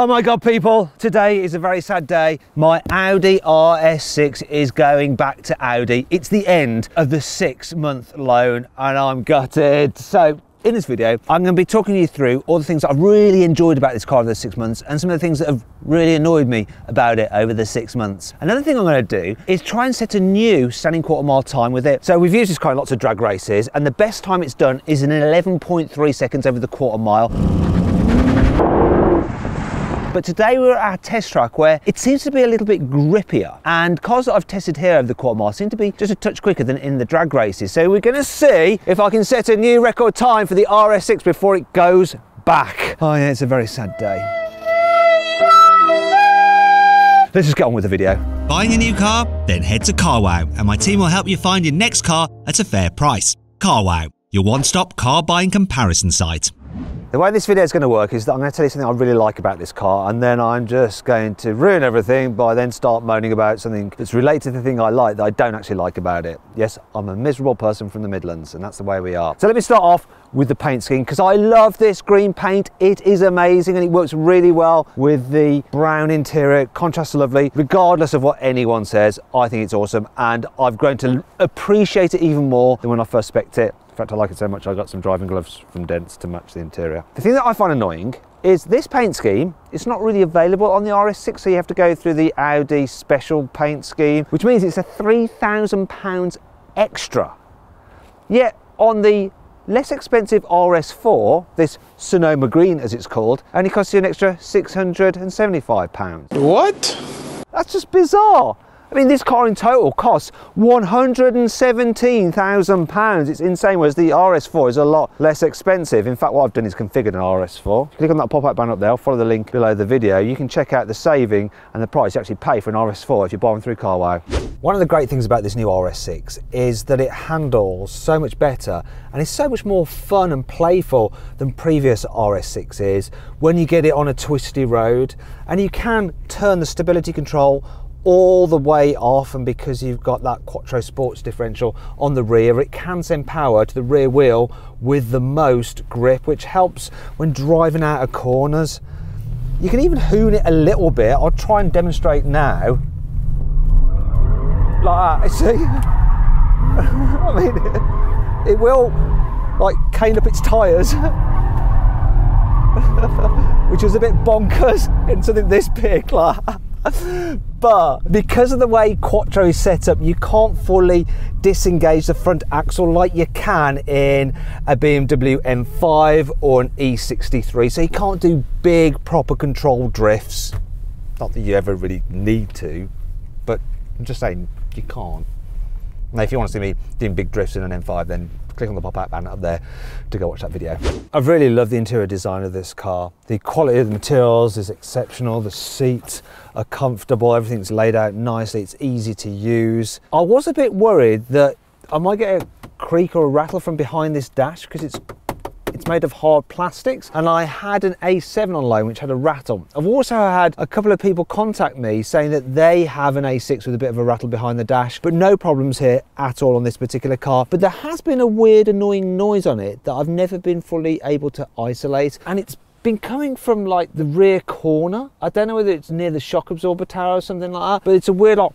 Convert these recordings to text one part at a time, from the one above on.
Oh my God, people, today is a very sad day. My Audi RS6 is going back to Audi. It's the end of the 6-month loan and I'm gutted. So in this video, I'm going to be talking you through all the things that I've really enjoyed about this car over the 6 months and some of the things that have really annoyed me about it over the 6 months. Another thing I'm going to do is try and set a new standing quarter mile time with it. So we've used this car in lots of drag races and the best time it's done is in 11.3 seconds over the quarter mile. But today we're at our test track where it seems to be a little bit grippier, and cars that I've tested here over the quarter mile seem to be just a touch quicker than in the drag races. So we're going to see if I can set a new record time for the RS6 before it goes back. Oh yeah, it's a very sad day. Let's just get on with the video. Buying a new car? Then head to carwow and my team will help you find your next car at a fair price. Carwow, your one-stop car buying comparison site. The way this video is going to work is that I'm going to tell you something I really like about this car, and then I'm just going to ruin everything by then start moaning about something that's related to the thing I like that I don't actually like about it. Yes, I'm a miserable person from the Midlands, and that's the way we are. So let me start off with the paint scheme, because I love this green paint. It is amazing and it works really well with the brown interior. Contrasts are lovely. Regardless of what anyone says, I think it's awesome, and I've grown to appreciate it even more than when I first spec'd it. In fact, I like it so much I got some driving gloves from Dents to match the interior. The thing that I find annoying is this paint scheme. It's not really available on the RS6, so you have to go through the Audi special paint scheme, which means it's a £3,000 extra. Yet on the less expensive RS4, this Sonoma Green as it's called, only costs you an extra £675. What? That's just bizarre. I mean, this car in total costs £117,000. It's insane, whereas the RS4 is a lot less expensive. In fact, what I've done is configured an RS4. Click on that pop-up banner up there, I'll follow the link below the video. You can check out the saving and the price you actually pay for an RS4 if you buy them through carwow. One of the great things about this new RS6 is that it handles so much better and is so much more fun and playful than previous RS6s when you get it on a twisty road, and you can turn the stability control all the way off, and because you've got that Quattro Sports differential on the rear, it can send power to the rear wheel with the most grip, which helps when driving out of corners. You can even hoon it a little bit. I'll try and demonstrate now. Like that, see? I mean, it will like cane up its tyres, which is a bit bonkers in something this big like that. But because of the way Quattro is set up, you can't fully disengage the front axle like you can in a BMW M5 or an E63, so you can't do big proper controlled drifts. Not that you ever really need to, but I'm just saying you can't. Now if you want to see me doing big drifts in an M5, then click on the pop-up banner up there to go watch that video. I've really loved the interior design of this car. The quality of the materials is exceptional. The seats are comfortable. Everything's laid out nicely. It's easy to use. I was a bit worried that I might get a creak or a rattle from behind this dash because it's made of hard plastics, and I had an A7 on loan which had a rattle. I've also had a couple of people contact me saying that they have an A6 with a bit of a rattle behind the dash, but no problems here at all on this particular car. But there has been a weird annoying noise on it that I've never been fully able to isolate, and it's been coming from like the rear corner. I don't know whether it's near the shock absorber tower or something like that, but it's a weird like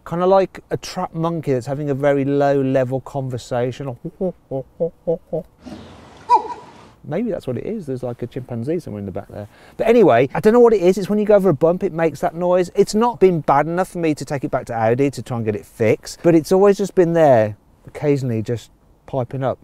kind of like a trapped monkey that's having a very low level conversation. Maybe that's what it is. There's like a chimpanzee somewhere in the back there. But anyway, I don't know what it is. It's when you go over a bump, it makes that noise. It's not been bad enough for me to take it back to Audi to try and get it fixed, but it's always just been there, occasionally just piping up.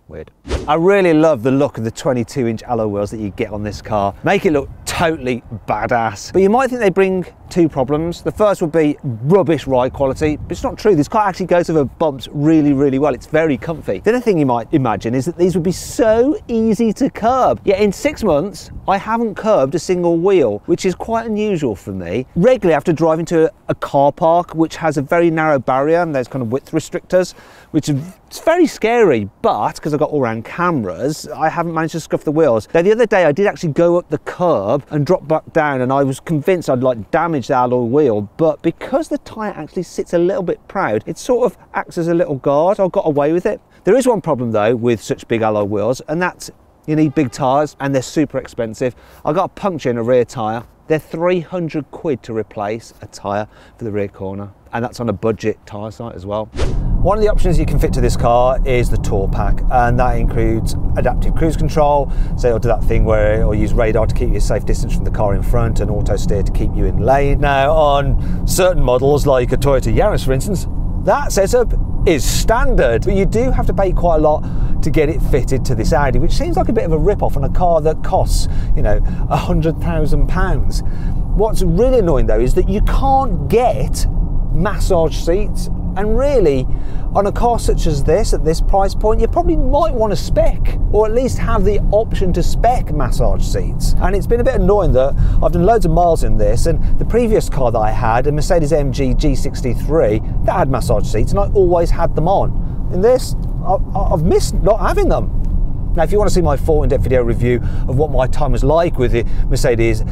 Weird. I really love the look of the 22-inch alloy wheels that you get on this car. Make it look totally badass. But you might think they bring two problems. The first would be rubbish ride quality, but it's not true. This car actually goes over bumps really, really well. It's very comfy. The other thing you might imagine is that these would be so easy to curb. Yet in 6 months, I haven't curbed a single wheel, which is quite unusual for me. Regularly I have to drive into a car park which has a very narrow barrier and there's kind of width restrictors, which is very scary, but because I've got all-round cameras, I haven't managed to scuff the wheels. Now the other day I did actually go up the curb and drop back down, and I was convinced I'd like damaged the alloy wheel, but because the tyre actually sits a little bit proud, it sort of acts as a little guard. I got away with it. There is one problem though with such big alloy wheels, and that's you need big tyres and they're super expensive. I got a puncture in a rear tyre. They're 300 quid to replace a tyre for the rear corner, and that's on a budget tyre site as well. One of the options you can fit to this car is the Tour Pack, and that includes adaptive cruise control, so it'll do that thing where it'll use radar to keep you a safe distance from the car in front and auto steer to keep you in lane. Now, on certain models like a Toyota Yaris for instance, that setup is standard, but you do have to pay quite a lot to get it fitted to this Audi, which seems like a bit of a rip-off on a car that costs, you know, £100,000. What's really annoying though is that you can't get massage seats, and really on a car such as this, at this price point, you probably might want to spec, or at least have the option to spec massage seats. And it's been a bit annoying that I've done loads of miles in this, and the previous car that I had, a Mercedes-AMG G63, that had massage seats, and I always had them on. In this, I've missed not having them. Now, if you want to see my full in-depth video review of what my time was like with the Mercedes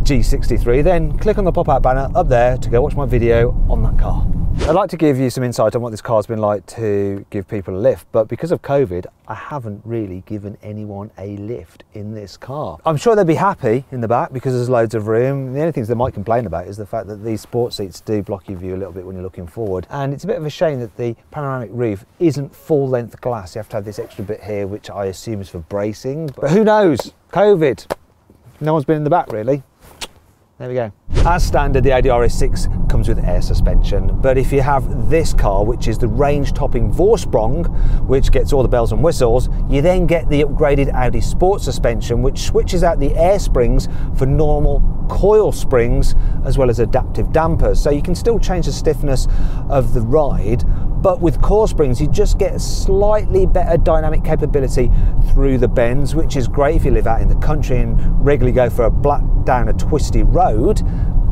G63, then click on the pop-out banner up there to go watch my video on that car. I'd like to give you some insight on what this car's been like to give people a lift, but because of COVID, I haven't really given anyone a lift in this car. I'm sure they'll be happy in the back because there's loads of room. The only things they might complain about is the fact that these sports seats do block your view a little bit when you're looking forward. And it's a bit of a shame that the panoramic roof isn't full length glass. You have to have this extra bit here, which I assume is for bracing, but who knows? COVID. No one's been in the back really. There we go. As standard, the Audi RS6 comes with air suspension, but if you have this car, which is the range-topping Vorsprung, which gets all the bells and whistles, you then get the upgraded Audi Sport suspension, which switches out the air springs for normal coil springs, as well as adaptive dampers. So you can still change the stiffness of the ride, but with core springs, you just get a slightly better dynamic capability through the bends, which is great if you live out in the country and regularly go for a black down a twisty road.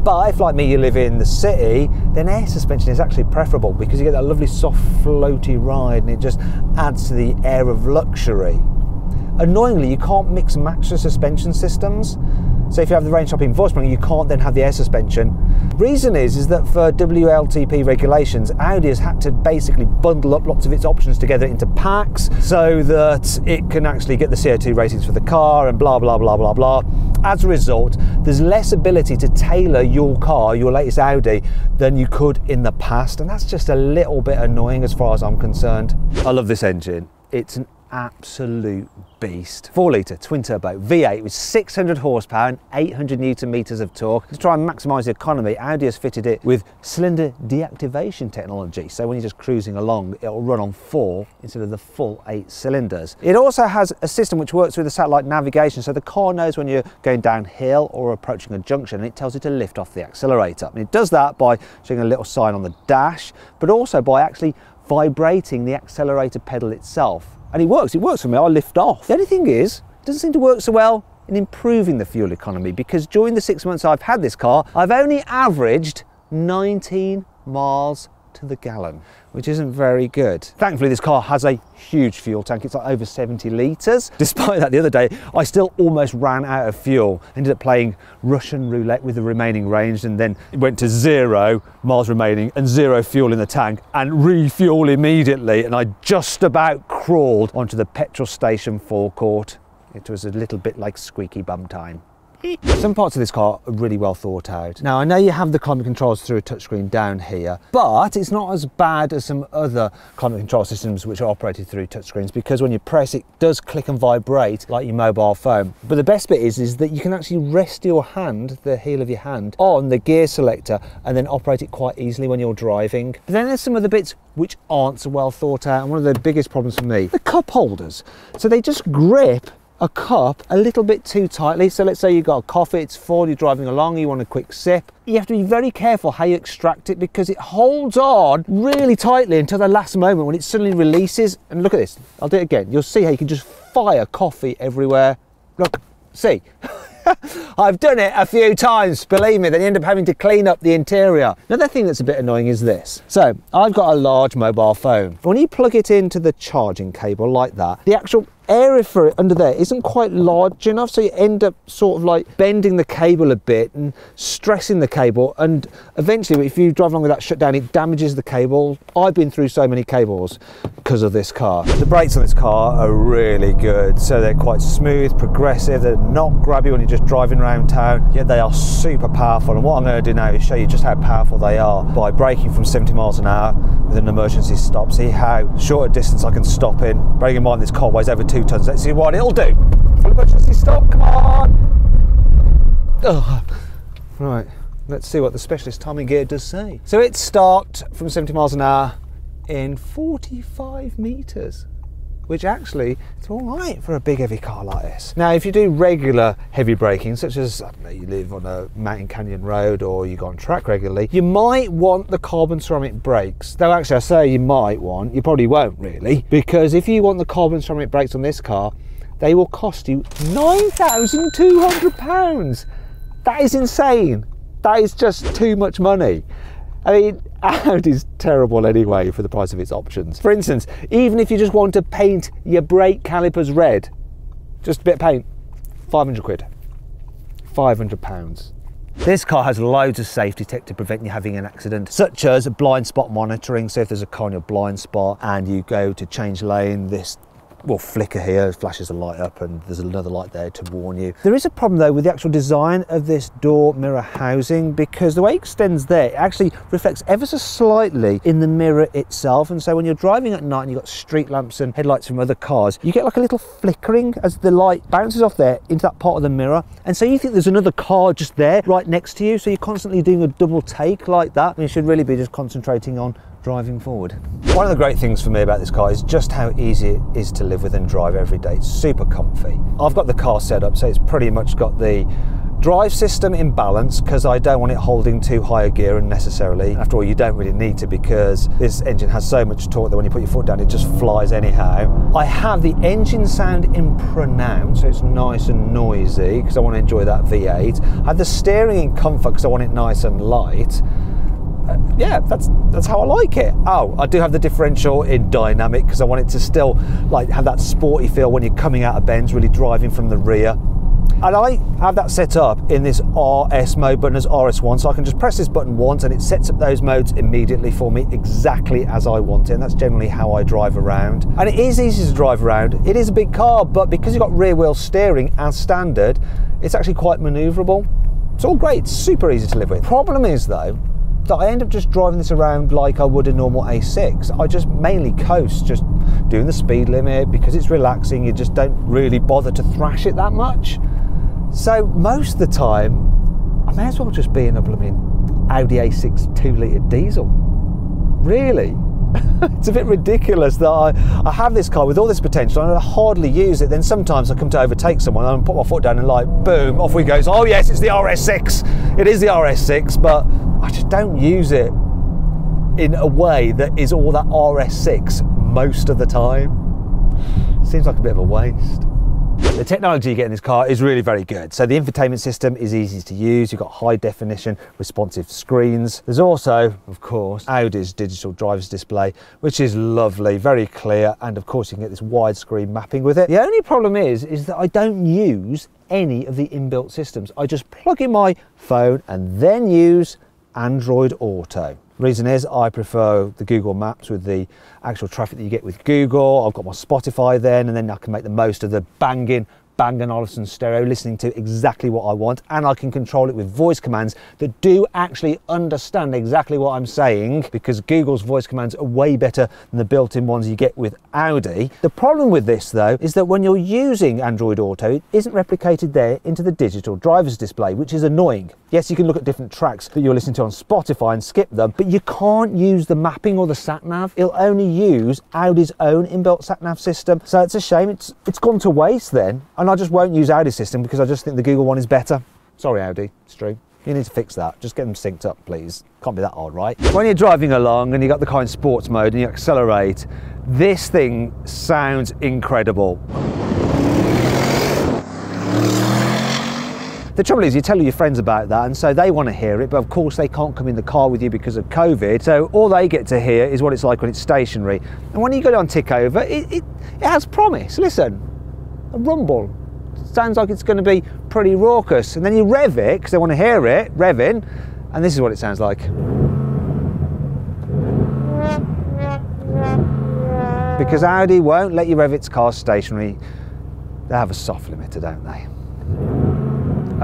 But if, like me, you live in the city, then air suspension is actually preferable because you get that lovely soft floaty ride and it just adds to the air of luxury. Annoyingly, you can't mix and match the suspension systems. So if you have the range-topping Vorsprung, you can't then have the air suspension. Reason is that for WLTP regulations, Audi has had to basically bundle up lots of its options together into packs so that it can actually get the CO2 ratings for the car and blah, blah, blah, blah, blah. As a result, there's less ability to tailor your car, your latest Audi, than you could in the past. And that's just a little bit annoying as far as I'm concerned. I love this engine. It's an absolute beast. 4-litre twin turbo V8 with 600 horsepower and 800 newton meters of torque. To try and maximise the economy, Audi has fitted it with cylinder deactivation technology, so when you're just cruising along, it'll run on 4 instead of the full 8 cylinders. It also has a system which works with the satellite navigation, so the car knows when you're going downhill or approaching a junction, and it tells you to lift off the accelerator. And it does that by showing a little sign on the dash, but also by actually vibrating the accelerator pedal itself. And it works for me, I lift off. The only thing is, it doesn't seem to work so well in improving the fuel economy, because during the 6 months I've had this car, I've only averaged 19 miles to the gallon, which isn't very good. Thankfully, this car has a huge fuel tank. It's like over 70 litres. Despite that, the other day, I still almost ran out of fuel. Ended up playing Russian roulette with the remaining range, and then it went to 0 miles remaining and 0 fuel in the tank, and refuel immediately. And I just about crawled onto the petrol station forecourt. It was a little bit like squeaky bum time. Some parts of this car are really well thought out. Now, I know you have the climate controls through a touchscreen down here, but it's not as bad as some other climate control systems which are operated through touchscreens, because when you press, it does click and vibrate like your mobile phone. But the best bit is that you can actually rest your hand, the heel of your hand, on the gear selector and then operate it quite easily when you're driving. But then there's some other bits which aren't so well thought out, and one of the biggest problems for me, the cup holders. So they just grip a cup a little bit too tightly. So let's say you've got a coffee, it's full, you're driving along, you want a quick sip. You have to be very careful how you extract it, because it holds on really tightly until the last moment when it suddenly releases. And look at this, I'll do it again. You'll see how you can just fire coffee everywhere. Look, see. I've done it a few times, believe me, then you end up having to clean up the interior. Another thing that's a bit annoying is this. So I've got a large mobile phone. When you plug it into the charging cable like that, the actual area for it under there isn't quite large enough, so you end up sort of like bending the cable a bit and stressing the cable, and eventually if you drive along with that shut down, it damages the cable. I've been through so many cables because of this car. The brakes on this car are really good, so they're quite smooth, progressive, they're not grabby when you're just driving around town, yet they are super powerful. And what I'm going to do now is show you just how powerful they are by braking from 70 miles an hour with an emergency stop. See how short a distance I can stop in. Bearing in mind this car weighs over 2 tons. Let's see what it'll do. Full emergency stop, come on! Ugh. Right, let's see what the specialist timing gear does say. So it stopped from 70 miles an hour in 45 meters, which actually is all right for a big heavy car like this. Now, if you do regular heavy braking, such as, I don't know, you live on a mountain canyon road or you go on track regularly, you might want the carbon ceramic brakes. Though actually I say you might want, you probably won't really, because if you want the carbon ceramic brakes on this car, they will cost you £9,200. That is insane. That is just too much money. I mean, Audi's terrible anyway for the price of its options. For instance, even if you just want to paint your brake calipers red, just a bit of paint, 500 quid, £500. This car has loads of safety tech to prevent you having an accident, such as blind spot monitoring. So if there's a car in your blind spot and you go to change lane, this will flicker here, flashes a light up, and there's another light there to warn you. There is a problem though with the actual design of this door mirror housing, because the way it extends there, it actually reflects ever so slightly in the mirror itself, and so when you're driving at night and you've got street lamps and headlights from other cars, you get like a little flickering as the light bounces off there into that part of the mirror, and so you think there's another car just there right next to you, so you're constantly doing a double take like that, and you should really be just concentrating on driving forward. One of the great things for me about this car is just how easy it is to live with and drive every day. It's super comfy. I've got the car set up so it's pretty much got the drive system in balance, because I don't want it holding too high a gear unnecessarily. After all, you don't really need to, because this engine has so much torque that when you put your foot down it just flies anyhow. I have the engine sound in pronounce, so it's nice and noisy because I want to enjoy that V8. I have the steering in comfort because I want it nice and light. Yeah, that's how I like it. Oh, I do have the differential in dynamic because I want it to still like have that sporty feel when you're coming out of bends, really driving from the rear. And I have that set up in this RS mode button as RS1, so I can just press this button once and it sets up those modes immediately for me exactly as I want it, and that's generally how I drive around. And it is easy to drive around. It is a big car, but because you've got rear wheel steering as standard, it's actually quite manoeuvrable. It's all great, it's super easy to live with. Problem is though, that I end up just driving this around like I would a normal A6. I just mainly coast, just doing the speed limit because it's relaxing. You just don't really bother to thrash it that much. So most of the time, I may as well just be in a blooming Audi A6 2-litre diesel. Really? It's a bit ridiculous that I have this car with all this potential and I hardly use it. Then sometimes I come to overtake someone and I put my foot down and like, boom, off we goes. Oh yes, it's the RS6. It is the RS6, but I just don't use it in a way that is all that RS6 most of the time. Seems like a bit of a waste. The technology you get in this car is really very good. So the infotainment system is easy to use. You've got high definition responsive screens. There's also, of course, Audi's digital driver's display, which is lovely, very clear, and of course you can get this widescreen mapping with it. The only problem is that I don't use any of the inbuilt systems. I just plug in my phone and then use Android Auto. Reason is I prefer the Google Maps with the actual traffic that you get with Google. I've got my Spotify then, and then I can make the most of the banging Bang & Olufsen stereo, listening to exactly what I want, and I can control it with voice commands that do actually understand exactly what I'm saying, because Google's voice commands are way better than the built-in ones you get with Audi. The problem with this though is that when you're using Android Auto, it isn't replicated there into the digital driver's display, which is annoying. Yes, you can look at different tracks that you're listening to on Spotify and skip them, but you can't use the mapping or the sat-nav. It'll only use Audi's own inbuilt sat-nav system, so it's a shame. It's gone to waste then. And I just won't use Audi's system because I just think the Google one is better. Sorry Audi, it's true. You need to fix that. Just get them synced up, please. Can't be that hard, right? When you're driving along and you've got the car in sports mode and you accelerate, this thing sounds incredible. The trouble is you tell your friends about that and so they want to hear it, but of course they can't come in the car with you because of COVID, so all they get to hear is what it's like when it's stationary. And when you go on tick over, it has promise. Listen, a rumble. Sounds like it's going to be pretty raucous. And then you rev it, because they want to hear it, revving, and this is what it sounds like. Because Audi won't let you rev its car stationary. They have a soft limiter, don't they?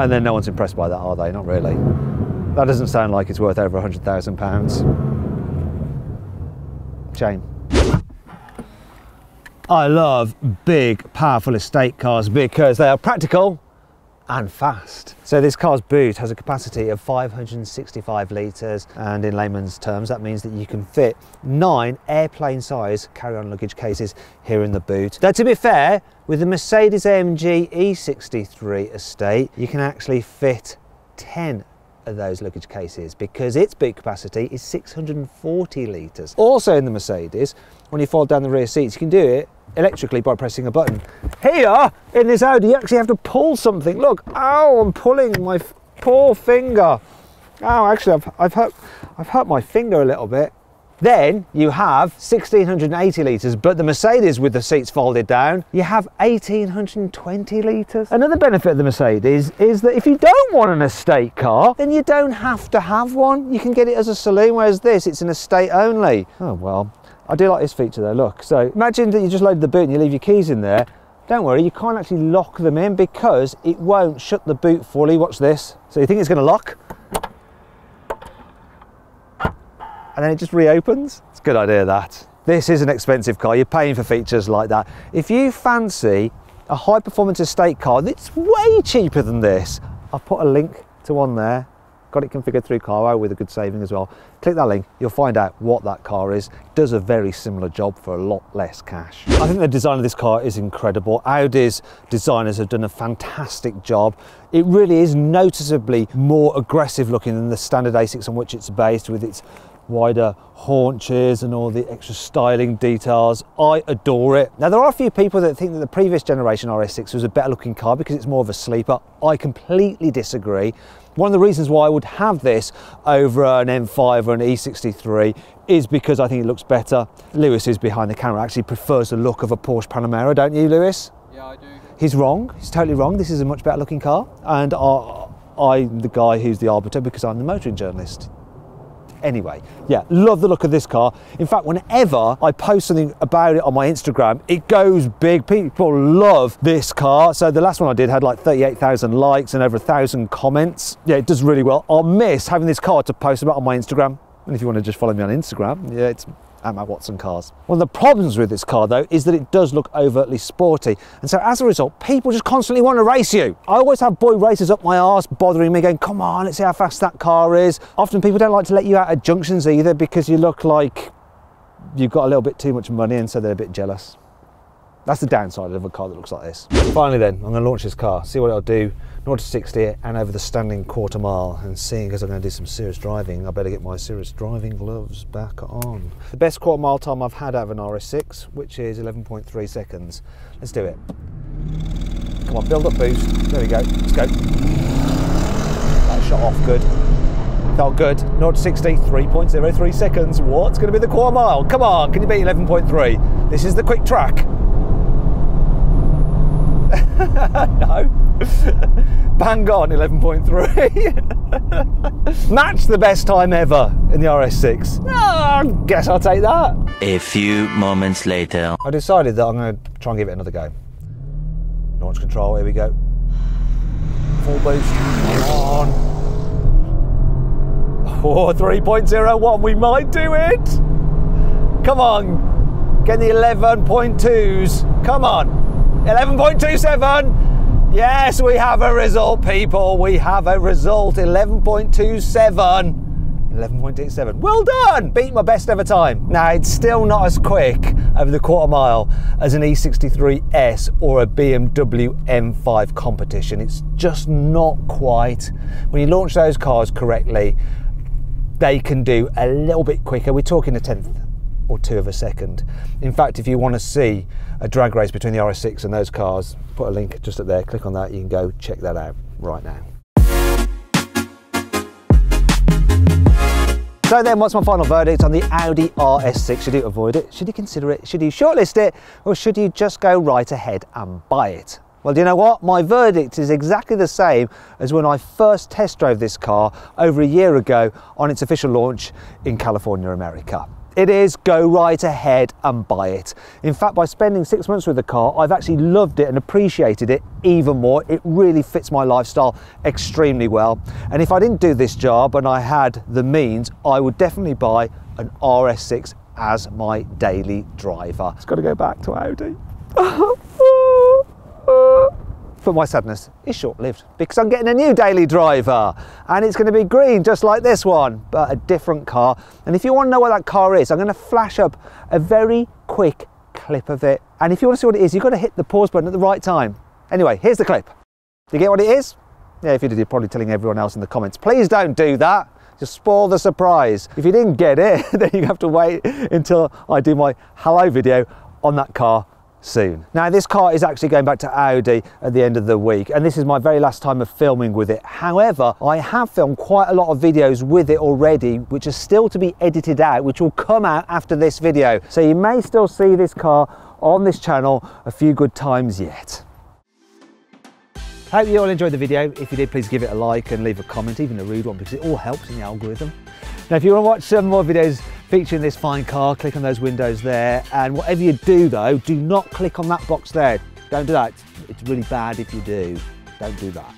And then no one's impressed by that, are they? Not really. That doesn't sound like it's worth over £100,000. Shame. I love big, powerful estate cars because they are practical and fast. So this car's boot has a capacity of 565 litres, and in layman's terms that means that you can fit 9 airplane size carry-on luggage cases here in the boot. Now, to be fair, with the Mercedes-AMG E63 estate you can actually fit 10 of those luggage cases because its boot capacity is 640 litres. Also in the Mercedes, when you fold down the rear seats, you can do it electrically by pressing a button. Here in this Audi you actually have to pull something. Look, ow, I'm pulling my poor finger. Oh, actually I've hurt my finger a little bit. Then you have 1680 litres, but the Mercedes with the seats folded down, you have 1820 litres. Another benefit of the Mercedes is that if you don't want an estate car, then you don't have to have one. You can get it as a saloon, whereas this, it's an estate only. Oh well, I do like this feature though, look. So imagine that you just loaded the boot and you leave your keys in there. Don't worry, you can't actually lock them in because it won't shut the boot fully. Watch this. So you think it's going to lock? And then it just reopens. It's a good idea, that. This is an expensive car. You're paying for features like that. If you fancy a high performance estate car that's way cheaper than this, I've put a link to one there. Got it configured through carwow with a good saving as well. Click that link, you'll find out what that car is. It does a very similar job for a lot less cash. I think the design of this car is incredible. Audi's designers have done a fantastic job. It really is noticeably more aggressive looking than the standard A6 on which it's based, with its wider haunches and all the extra styling details. I adore it. Now, there are a few people that think that the previous generation RS6 was a better looking car because it's more of a sleeper. I completely disagree. One of the reasons why I would have this over an M5 or an E63 is because I think it looks better. Lewis, who's behind the camera, actually prefers the look of a Porsche Panamera, don't you, Lewis? Yeah, I do. He's wrong. He's totally wrong. This is a much better looking car, and I'm the guy who's the arbiter because I'm the motoring journalist. Anyway, yeah, love the look of this car. In fact, whenever I post something about it on my Instagram, it goes big. People love this car. So the last one I did had like 38,000 likes and over 1,000 comments. Yeah, it does really well. I'll miss having this car to post about on my Instagram. And if you want to just follow me on Instagram, yeah, it's at Matt Watson Cars. One of the problems with this car though is that it does look overtly sporty, and so as a result people just constantly want to race you. I always have boy racers up my arse bothering me, going, come on, let's see how fast that car is. Often people don't like to let you out at junctions either because you look like you've got a little bit too much money, and so they're a bit jealous. That's the downside of a car that looks like this. Finally then, I'm going to launch this car, see what it'll do 0 to 60 and over the standing quarter mile, and seeing as I'm going to do some serious driving, I better get my serious driving gloves back on. The best quarter mile time I've had out of an RS6, which is 11.3 seconds. Let's do it. Come on, build up boost. There we go, let's go. That shot off good. Felt good. 0 to 60, 3.03 seconds. What's going to be the quarter mile? Come on, can you beat 11.3? This is the quick track. No. Bang on, 11.3. Match the best time ever in the RS6. I guess I'll take that. A few moments later. I decided that I'm going to try and give it another go. Launch control, here we go. Full boost. Come on. Oh, 3.01, we might do it. Come on. Get the 11.2s. Come on. 11.27. Yes, we have a result, people. We have a result. 11.27. 11.87. Well done. Beat my best ever time. Now, it's still not as quick over the quarter mile as an E63S or a BMW M5 competition. It's just not quite. When you launch those cars correctly, they can do a little bit quicker. We're talking a tenth or two of a second. In fact, if you want to see a drag race between the RS6 and those cars, put a link just up there, click on that, you can go check that out right now. So then, what's my final verdict on the Audi RS6? Should you avoid it? Should you consider it? Should you shortlist it? Or should you just go right ahead and buy it? Well, do you know what? My verdict is exactly the same as when I first test drove this car over a year ago on its official launch in California, America. It is go right ahead and buy it. In fact, by spending 6 months with the car, I've actually loved it and appreciated it even more. It really fits my lifestyle extremely well. And if I didn't do this job and I had the means, I would definitely buy an RS6 as my daily driver. It's got to go back to Audi. But my sadness is short-lived because I'm getting a new daily driver and it's going to be green just like this one, but a different car. And if you want to know what that car is, I'm going to flash up a very quick clip of it. And if you want to see what it is, you've got to hit the pause button at the right time. Anyway, here's the clip. Do you get what it is? Yeah, if you did, you're probably telling everyone else in the comments. Please don't do that. Just spoil the surprise. If you didn't get it, then you have to wait until I do my hello video on that car soon. Now, this car is actually going back to Audi at the end of the week, and this is my very last time of filming with it. However, I have filmed quite a lot of videos with it already, which are still to be edited out, which will come out after this video. So you may still see this car on this channel a few good times yet. Hope you all enjoyed the video. If you did, please give it a like and leave a comment, even a rude one, because it all helps in the algorithm. Now, if you want to watch some more videos featuring this fine car, click on those windows there. And whatever you do though, do not click on that box there. Don't do that. It's really bad if you do. Don't do that.